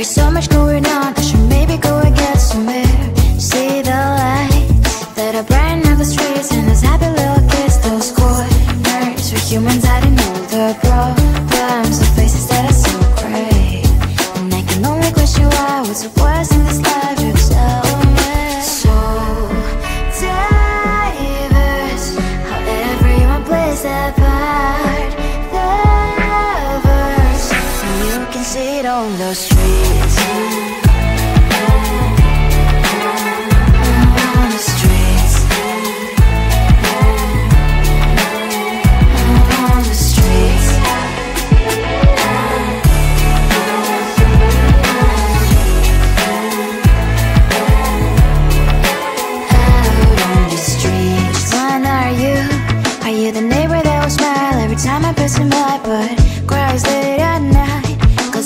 So much going on, I should maybe go and get some air. See the lights that are brighten up the streets, and those happy little kids, those corners where humans hiding all the problems, the faces that are so gray. And I can only question why, what's the worst in this life, you tell me. So diverse, how everyone plays their part. The verse, and you can see it on the streets.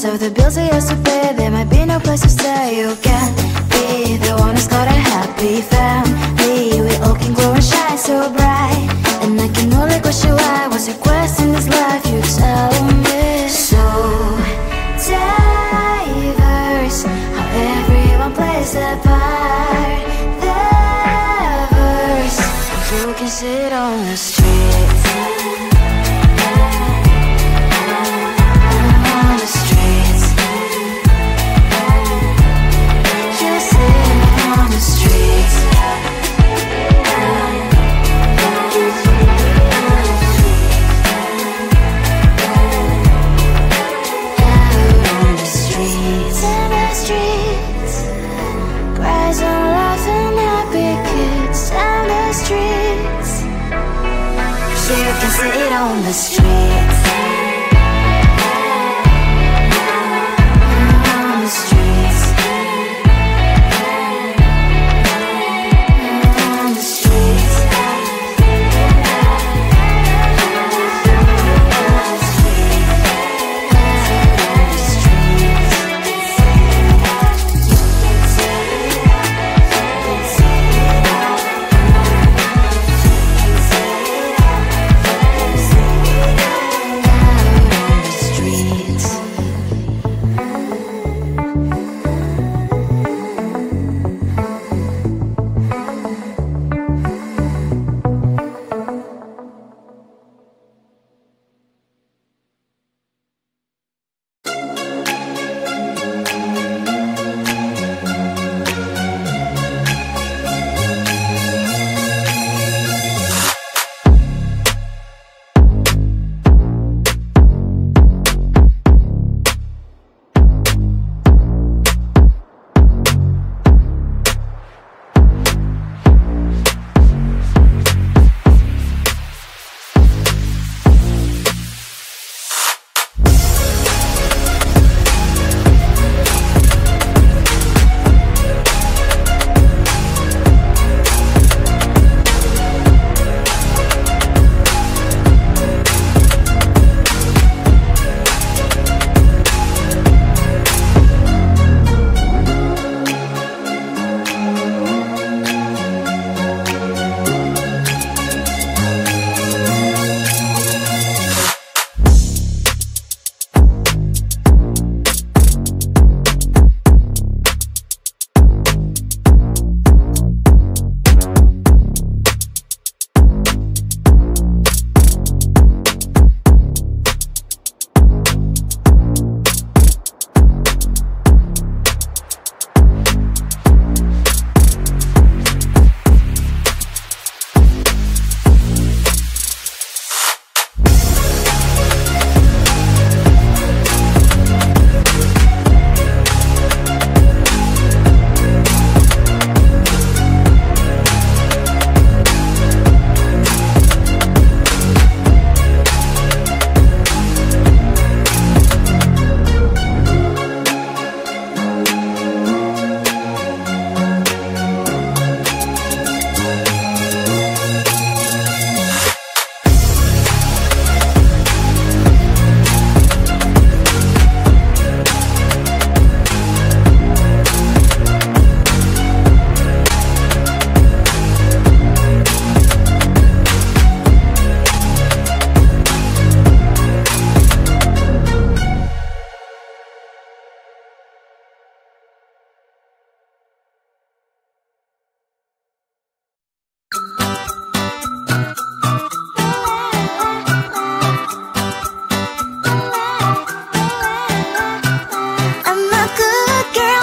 Of the bills I used to pay, there might be no place to stay. You can't be the one who's got a happy family. We all can glow and shine so bright, and I can only question why. What's your quest in this life, you tell me. So diverse, how everyone plays their part. The verse, you can sit on the streets. Sit on the streets. On the streets. On the streets.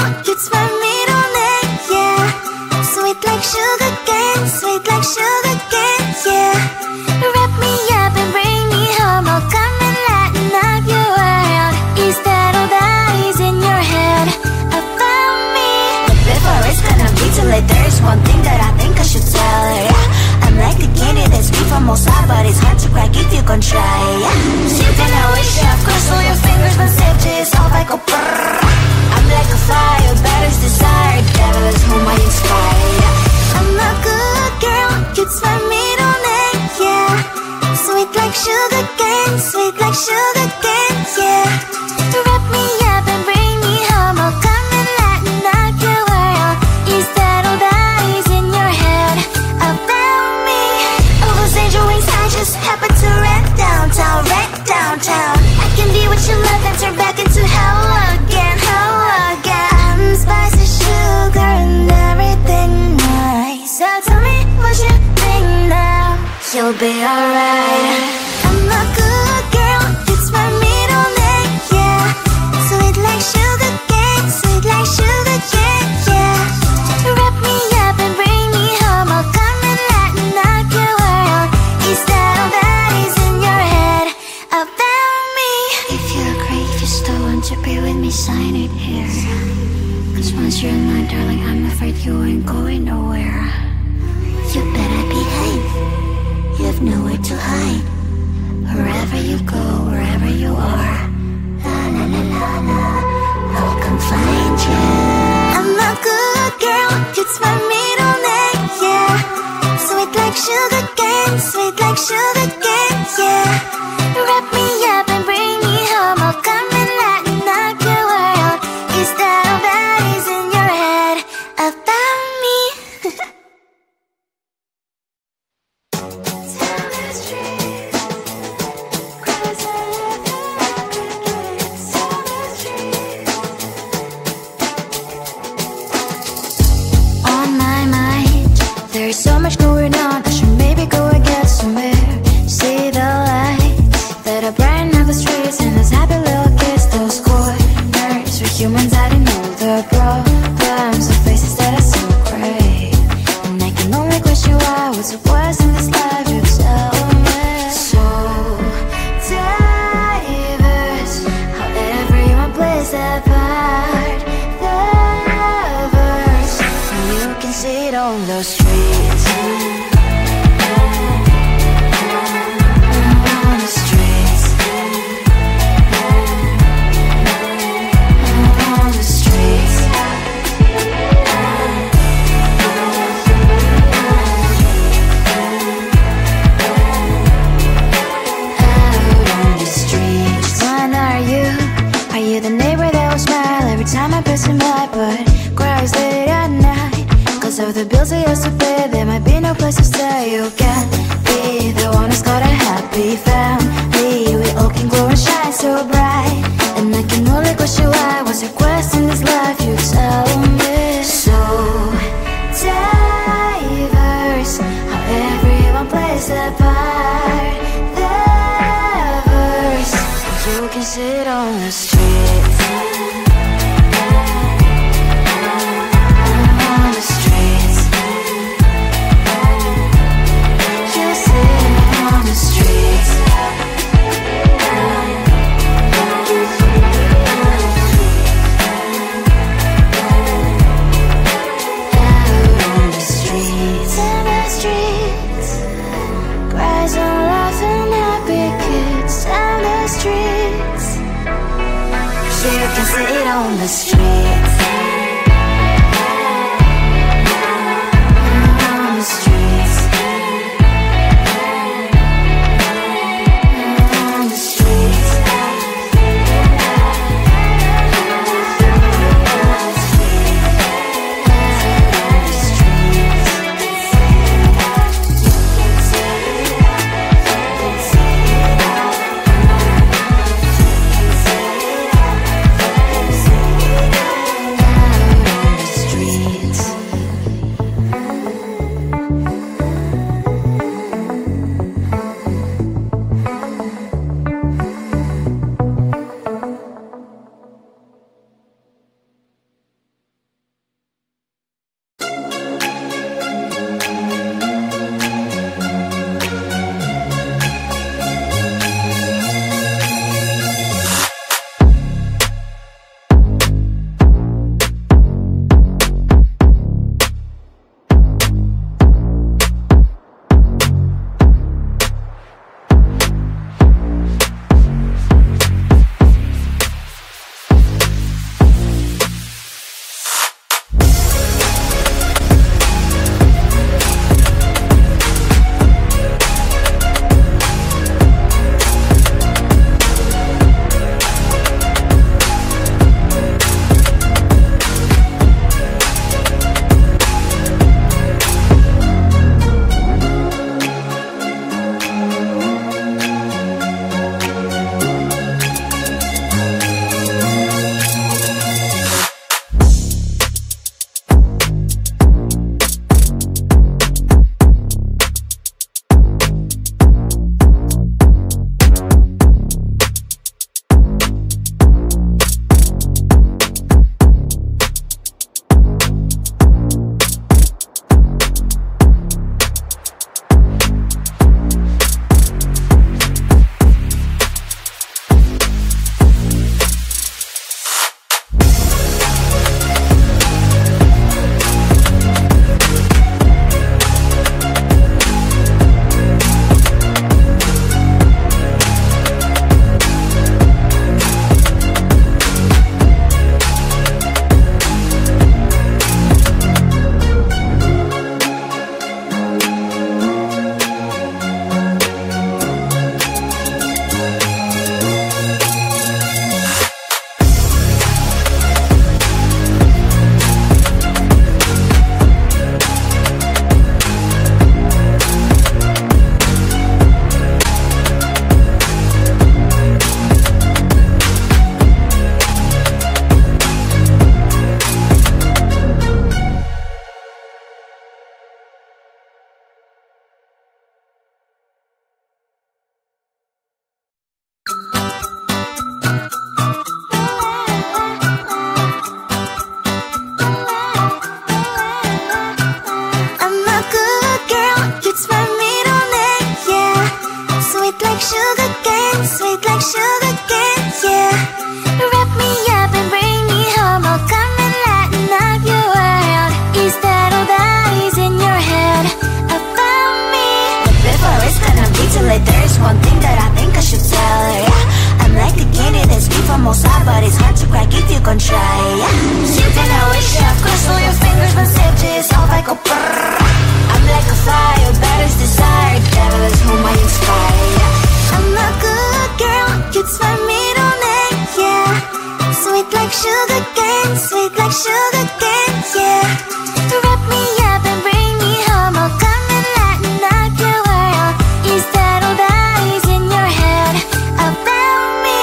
It's my middle name, yeah. Sweet like sugar cane, sweet like sugar cane, yeah. Wrap me up and bring me home, I'll come and lighten up your world. Is that all that is in your head about me? Before it's gonna be too late, there's one thing that I think I should tell her, yeah. I'm like the candy that's sweet from outside, but it's hard to crack if you can try, yeah. You can always shove, cross all your fingers, but safety is all like a brrrr. I'm like a fire, batter's desire, devil is whom I inspire, yeah. I'm a good girl, it's my middle name, yeah. Sweet like sugar cane, sweet like sugar cane, yeah. Wrap me up and bring me home, I'll come and lighten up your world. Is that all that is in your head about me? Oh, those angel wings I just happen to rent downtown, rent downtown. I can be what you love and turn back into hell again, hell again. I'm spicy sugar and everything nice. So tell me what you think now, you'll be alright. I'm a good girl, it's my middle name, yeah. Sweet like sugar cane, sweet like sugar cane, yeah. Wrap me up and bring me home, I'll come and lighten up your world. Is that all that is in your head about me? If you agree, if you still want to be with me, sign it here. Cause once you're in line, darling, I'm afraid you ain't going nowhere. You better behave, you have nowhere to hide. Wherever you go, wherever you are, la la la la la, I'll come find you. I'm a good girl, it's my middle name, yeah. Sweet like sugar cane, sweet like sugar cane, yeah. Wrap me up and bring me home, I'll come and lighten up your world. Is that all that is in your head about me? On my mind, there's so much going on, I should maybe go and get some air. See the lights that are brighten up the streets, and those happy little kids, those corners where humans hiding all the problems, the faces that are so great. And I can only question why, what's the worst in this life, you tell me. So diverse, how everyone plays their part. The verse, and you can see it on the streets. On the streets. On the streets. Out on the streets. When are you? Are you the neighbor that will smile every time I pass him by, but cries late at night? Cause of the bills I used to pay, there might be no place to stay. You can't be the one who's got a happy family. We all can glow and shine so bright, and I can only question why, what's your quest in this life, you tell me. So diverse, how everyone plays their part. The verse, you can see it on the streets. On the streets. You see it on the streets. Out on the streets. In the streets. Cries and laughing happy kids. Down the streets. You can see it on the streets. On the streets. On the streets. sugar cane, yeah. Wrap me up and bring me home. I'll come and lighten up your world. Is that all that is in your head about me? But before it's gonna be too late, there is one thing that I think I should tell her, yeah. I'm like the candy that's sweet from outside, but it's hard to crack if you can try, yeah. You can always shove, cross all your fingers, but safety is off, I go brrrr. I'm like a fire, that is desire, devil is whom I inspire, yeah. I'm a good girl, it's my middle name, yeah. Sweet like sugar cane, sweet like sugar cane, yeah. Wrap me up and bring me home. I'll come and lighten up your world. Is that all that is in your head about me?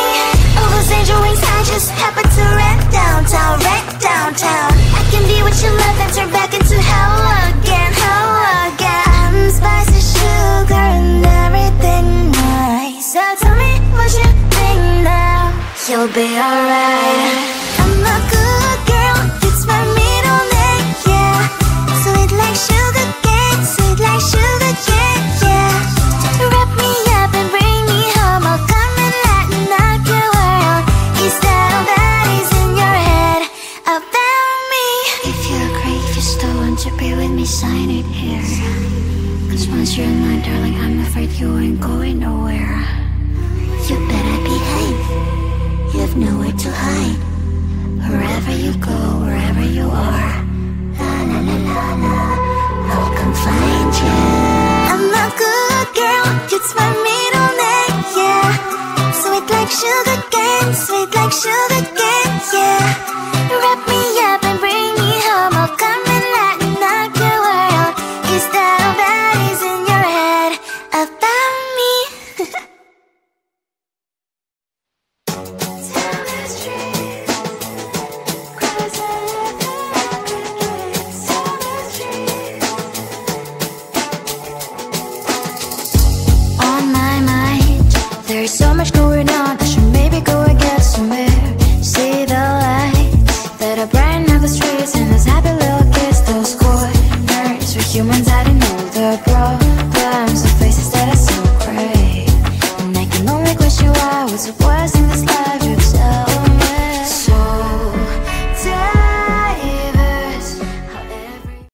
All those angel wings I just happen to rent downtown, rent downtown. I can be what you love and turn back into hell again, hell again. I'm spicy sugar and everything nice. So tell me what you think now. You'll be alright. I'm a good girl, it's my middle name, yeah. Sweet like sugar cane, sweet like sugar cane, yeah. Wrap me up and bring me home. I'll come and lighten up your world. Is that all that is in your head about me? If you agree, if you still want to be with me, sign it here. Cause once you're mine, darling, I'm afraid you ain't going nowhere. You better behave, you have nowhere to hide. Wherever you go, wherever you are, la la la la la, I'll come find you. I'm a good girl, it's my middle name, yeah. Sweet like sugar cane, sweet like sugar cane, yeah. Wrap me up and bring me home. I'll come and lighten up your world. Is that all that is in your head about me? On my mind, there's so much going on. I should maybe go and get somewhere. See the lights that are brighten up the streets, and those happy little kids, those corners where humans hiding all the problems, the faces that are so gray. And I can only question why was the worst in this life.